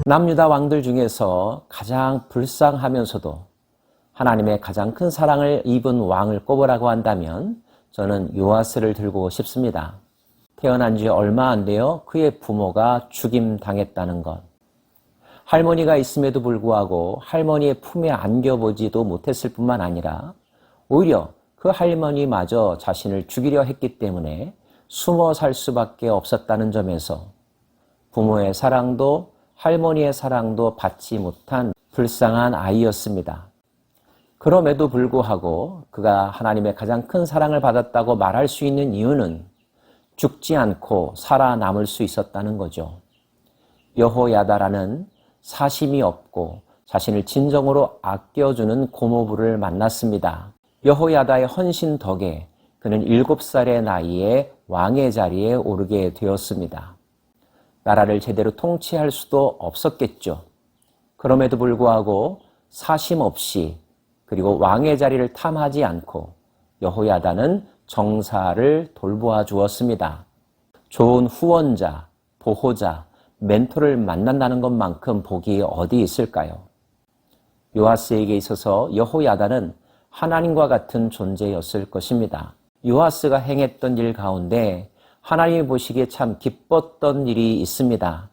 남유다 왕들 중에서 가장 불쌍하면서도 하나님의 가장 큰 사랑을 입은 왕을 꼽으라고 한다면 저는 요아스를 들고 싶습니다. 태어난 지 얼마 안 되어 그의 부모가 죽임당했다는 것. 할머니가 있음에도 불구하고 할머니의 품에 안겨보지도 못했을 뿐만 아니라 오히려 그 할머니마저 자신을 죽이려 했기 때문에 숨어 살 수밖에 없었다는 점에서 부모의 사랑도 할머니의 사랑도 받지 못한 불쌍한 아이였습니다. 그럼에도 불구하고 그가 하나님의 가장 큰 사랑을 받았다고 말할 수 있는 이유는 죽지 않고 살아남을 수 있었다는 거죠. 여호야다라는 사심이 없고 자신을 진정으로 아껴주는 고모부를 만났습니다. 여호야다의 헌신 덕에 그는 7살의 나이에 왕의 자리에 오르게 되었습니다. 나라를 제대로 통치할 수도 없었겠죠. 그럼에도 불구하고 사심 없이 그리고 왕의 자리를 탐하지 않고 여호야다는 정사를 돌보아 주었습니다. 좋은 후원자, 보호자, 멘토를 만난다는 것만큼 복이 어디 있을까요? 요아스에게 있어서 여호야다는 하나님과 같은 존재였을 것입니다. 요아스가 행했던 일 가운데 하나님이 보시기에 참 기뻤던 일이 있습니다.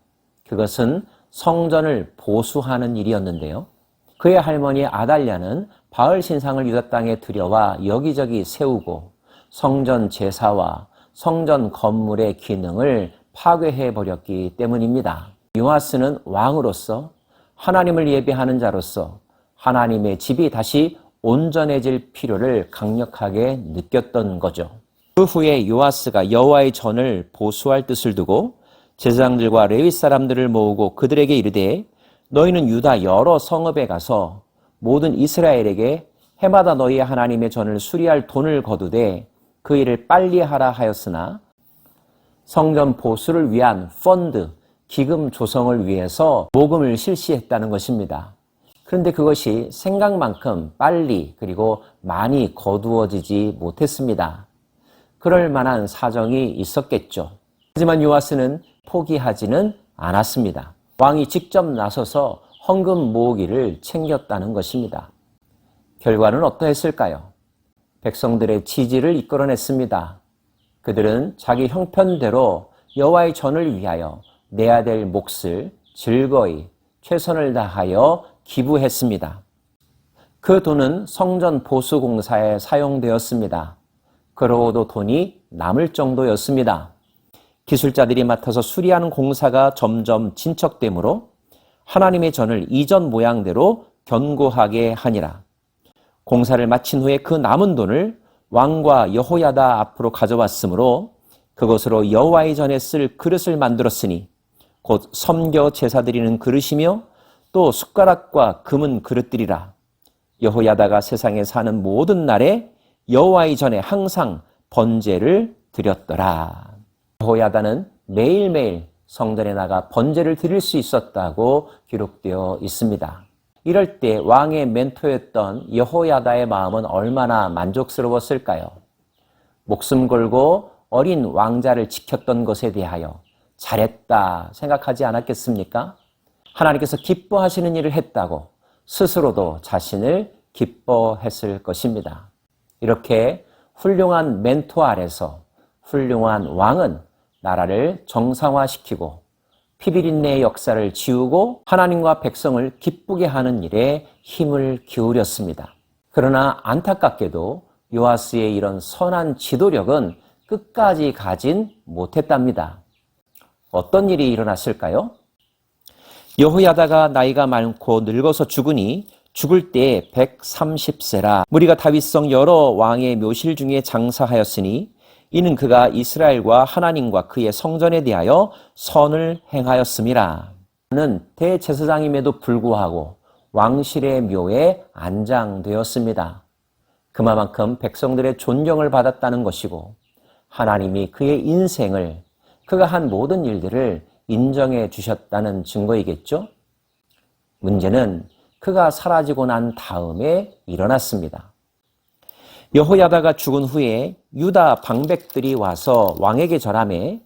그것은 성전을 보수하는 일이었는데요. 그의 할머니 아달랴는 바알 신상을 유다 땅에 들여와 여기저기 세우고 성전 제사와 성전 건물의 기능을 파괴해 버렸기 때문입니다. 요아스는 왕으로서 하나님을 예배하는 자로서 하나님의 집이 다시 온전해질 필요를 강력하게 느꼈던 거죠. 그 후에 요아스가 여호와의 전을 보수할 뜻을 두고 제사장들과 레위 사람들을 모으고 그들에게 이르되 너희는 유다 여러 성읍에 가서 모든 이스라엘에게 해마다 너희의 하나님의 전을 수리할 돈을 거두되 그 일을 빨리 하라 하였으나 성전 보수를 위한 펀드, 기금 조성을 위해서 모금을 실시했다는 것입니다. 그런데 그것이 생각만큼 빨리 그리고 많이 거두어지지 못했습니다. 그럴 만한 사정이 있었겠죠. 하지만 요아스는 포기하지는 않았습니다. 왕이 직접 나서서 헌금 모으기를 챙겼다는 것입니다. 결과는 어떠했을까요? 백성들의 지지를 이끌어냈습니다. 그들은 자기 형편대로 여호와의 전을 위하여 내야 될 몫을 즐거이 최선을 다하여 기부했습니다. 그 돈은 성전 보수 공사에 사용되었습니다. 그러고도 돈이 남을 정도였습니다. 기술자들이 맡아서 수리하는 공사가 점점 진척되므로 하나님의 전을 이전 모양대로 견고하게 하니라. 공사를 마친 후에 그 남은 돈을 왕과 여호야다 앞으로 가져왔으므로 그것으로 여호와의 전에 쓸 그릇을 만들었으니 곧 섬겨 제사 드리는 그릇이며 또 숟가락과 금은 그릇들이라. 여호야다가 세상에 사는 모든 날에 여호와의 전에 항상 번제를 드렸더라. 여호야다는 매일매일 성전에 나가 번제를 드릴 수 있었다고 기록되어 있습니다. 이럴 때 왕의 멘토였던 여호야다의 마음은 얼마나 만족스러웠을까요? 목숨 걸고 어린 왕자를 지켰던 것에 대하여 잘했다 생각하지 않았겠습니까? 하나님께서 기뻐하시는 일을 했다고 스스로도 자신을 기뻐했을 것입니다. 이렇게 훌륭한 멘토 아래서 훌륭한 왕은 나라를 정상화시키고 피비린내의 역사를 지우고 하나님과 백성을 기쁘게 하는 일에 힘을 기울였습니다. 그러나 안타깝게도 요아스의 이런 선한 지도력은 끝까지 가진 못했답니다. 어떤 일이 일어났을까요? 여호야다가 나이가 많고 늙어서 죽으니 죽을 때에 130세라. 무리가 다윗성 여러 왕의 묘실 중에 장사하였으니 이는 그가 이스라엘과 하나님과 그의 성전에 대하여 선을 행하였음이라. 그는 대제사장임에도 불구하고 왕실의 묘에 안장되었습니다. 그만큼 백성들의 존경을 받았다는 것이고 하나님이 그의 인생을 그가 한 모든 일들을 인정해 주셨다는 증거이겠죠? 문제는 그가 사라지고 난 다음에 일어났습니다. 여호야다가 죽은 후에 유다 방백들이 와서 왕에게 절하매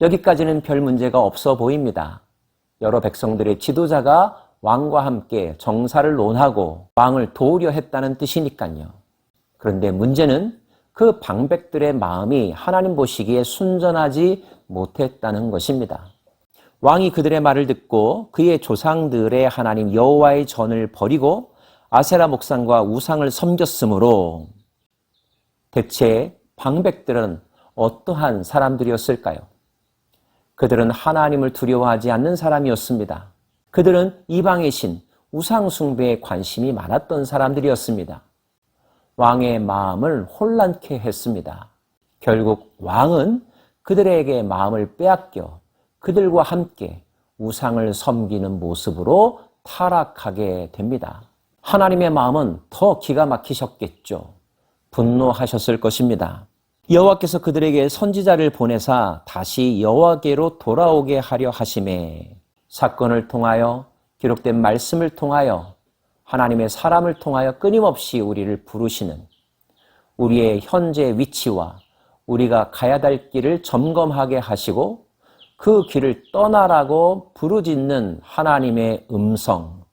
여기까지는 별 문제가 없어 보입니다. 여러 백성들의 지도자가 왕과 함께 정사를 논하고 왕을 도우려 했다는 뜻이니까요. 그런데 문제는 그 방백들의 마음이 하나님 보시기에 순전하지 못했다는 것입니다. 왕이 그들의 말을 듣고 그의 조상들의 하나님 여호와의 전을 버리고 아세라 목상과 우상을 섬겼으므로 대체 방백들은 어떠한 사람들이었을까요? 그들은 하나님을 두려워하지 않는 사람이었습니다. 그들은 이방의 신, 우상 숭배에 관심이 많았던 사람들이었습니다. 왕의 마음을 혼란케 했습니다. 결국 왕은 그들에게 마음을 빼앗겨 그들과 함께 우상을 섬기는 모습으로 타락하게 됩니다. 하나님의 마음은 더 기가 막히셨겠죠. 분노하셨을 것입니다. 여호와께서 그들에게 선지자를 보내사 다시 여호와께로 돌아오게 하려 하심에 사건을 통하여 기록된 말씀을 통하여 하나님의 사람을 통하여 끊임없이 우리를 부르시는 우리의 현재 위치와 우리가 가야 될 길을 점검하게 하시고 그 길을 떠나라고 부르짖는 하나님의 음성,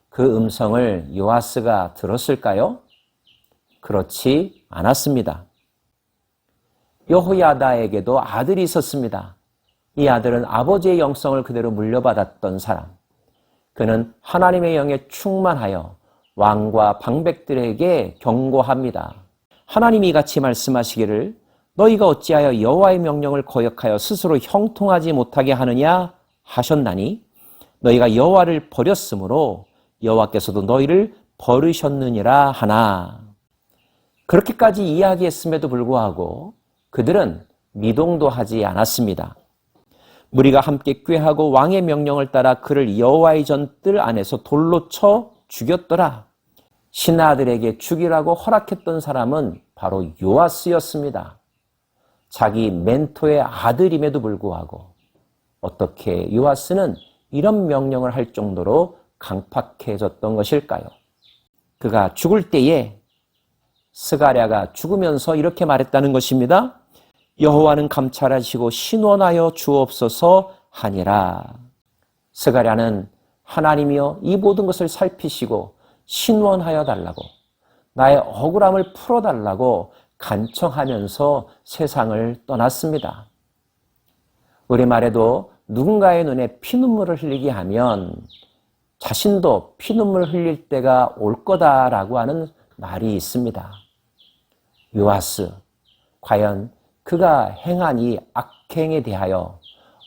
그 음성을 요아스가 들었을까요? 그렇지 않았습니다. 여호야다에게도 아들이 있었습니다. 이 아들은 아버지의 영성을 그대로 물려받았던 사람. 그는 하나님의 영에 충만하여 왕과 방백들에게 경고합니다. 하나님이 이같이 말씀하시기를 너희가 어찌하여 여호와의 명령을 거역하여 스스로 형통하지 못하게 하느냐 하셨나니 너희가 여호와를 버렸으므로 여호와께서도 너희를 버리셨느니라 하나. 그렇게까지 이야기했음에도 불구하고 그들은 미동도 하지 않았습니다. 무리가 함께 꾀하고 왕의 명령을 따라 그를 여호와의 전뜰 안에서 돌로 쳐 죽였더라. 신하들에게 죽이라고 허락했던 사람은 바로 요아스였습니다. 자기 멘토의 아들임에도 불구하고 어떻게 요아스는 이런 명령을 할 정도로 강팍해졌던 것일까요? 그가 죽을 때에 스가랴가 죽으면서 이렇게 말했다는 것입니다. 여호와는 감찰하시고 신원하여 주옵소서 하니라. 스가랴는 하나님이여 이 모든 것을 살피시고 신원하여 달라고 나의 억울함을 풀어달라고 간청하면서 세상을 떠났습니다. 우리말에도 누군가의 눈에 피눈물을 흘리게 하면 자신도 피눈물 흘릴 때가 올 거다라고 하는 말이 있습니다. 요아스, 과연 그가 행한 이 악행에 대하여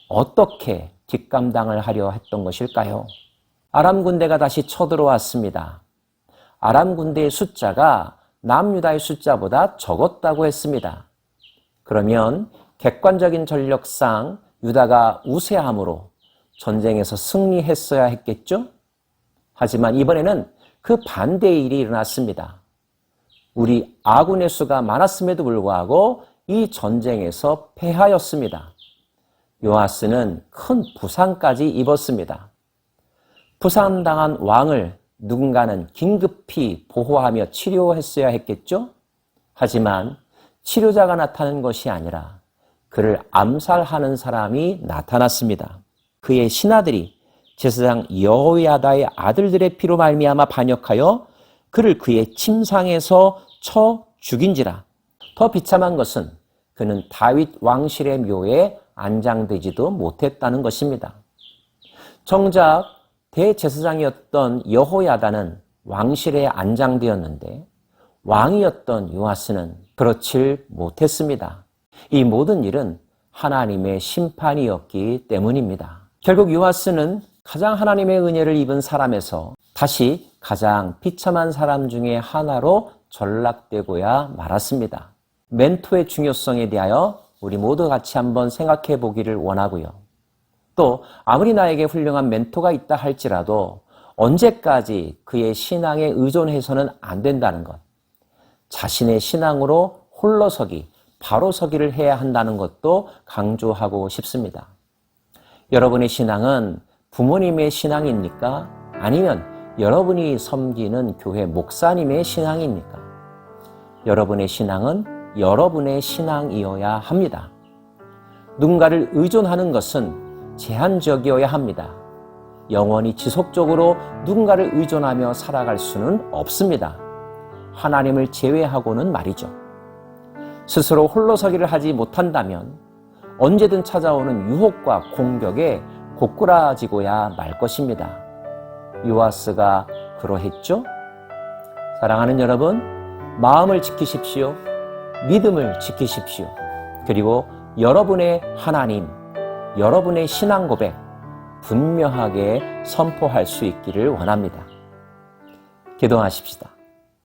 어떻게 뒷감당을 하려 했던 것일까요? 아람 군대가 다시 쳐들어왔습니다. 아람 군대의 숫자가 남유다의 숫자보다 적었다고 했습니다. 그러면 객관적인 전력상 유다가 우세함으로 전쟁에서 승리했어야 했겠죠? 하지만 이번에는 그 반대의 일이 일어났습니다. 우리 아군의 수가 많았음에도 불구하고 이 전쟁에서 패하였습니다. 요아스는 큰 부상까지 입었습니다. 부상당한 왕을 누군가는 긴급히 보호하며 치료했어야 했겠죠? 하지만 치료자가 나타난 것이 아니라 그를 암살하는 사람이 나타났습니다. 그의 신하들이 제사장 여호야다의 아들들의 피로 말미암아 반역하여 그를 그의 침상에서 쳐 죽인지라. 더 비참한 것은 그는 다윗 왕실의 묘에 안장되지도 못했다는 것입니다. 정작 대제사장이었던 여호야다는 왕실에 안장되었는데 왕이었던 요아스는 그렇질 못했습니다. 이 모든 일은 하나님의 심판이었기 때문입니다. 결국 요아스는 가장 하나님의 은혜를 입은 사람에서 다시 가장 비참한 사람 중에 하나로 전락되고야 말았습니다. 멘토의 중요성에 대하여 우리 모두 같이 한번 생각해 보기를 원하고요. 또 아무리 나에게 훌륭한 멘토가 있다 할지라도 언제까지 그의 신앙에 의존해서는 안 된다는 것. 자신의 신앙으로 홀로서기, 바로서기를 해야 한다는 것도 강조하고 싶습니다. 여러분의 신앙은 부모님의 신앙입니까? 아니면 여러분이 섬기는 교회 목사님의 신앙입니까? 여러분의 신앙은 여러분의 신앙이어야 합니다. 누군가를 의존하는 것은 제한적이어야 합니다. 영원히 지속적으로 누군가를 의존하며 살아갈 수는 없습니다. 하나님을 제외하고는 말이죠. 스스로 홀로서기를 하지 못한다면 언제든 찾아오는 유혹과 공격에 고꾸라지고야 말 것입니다. 요아스가 그러했죠? 사랑하는 여러분, 마음을 지키십시오. 믿음을 지키십시오. 그리고 여러분의 하나님, 여러분의 신앙 고백 분명하게 선포할 수 있기를 원합니다. 기도하십시다.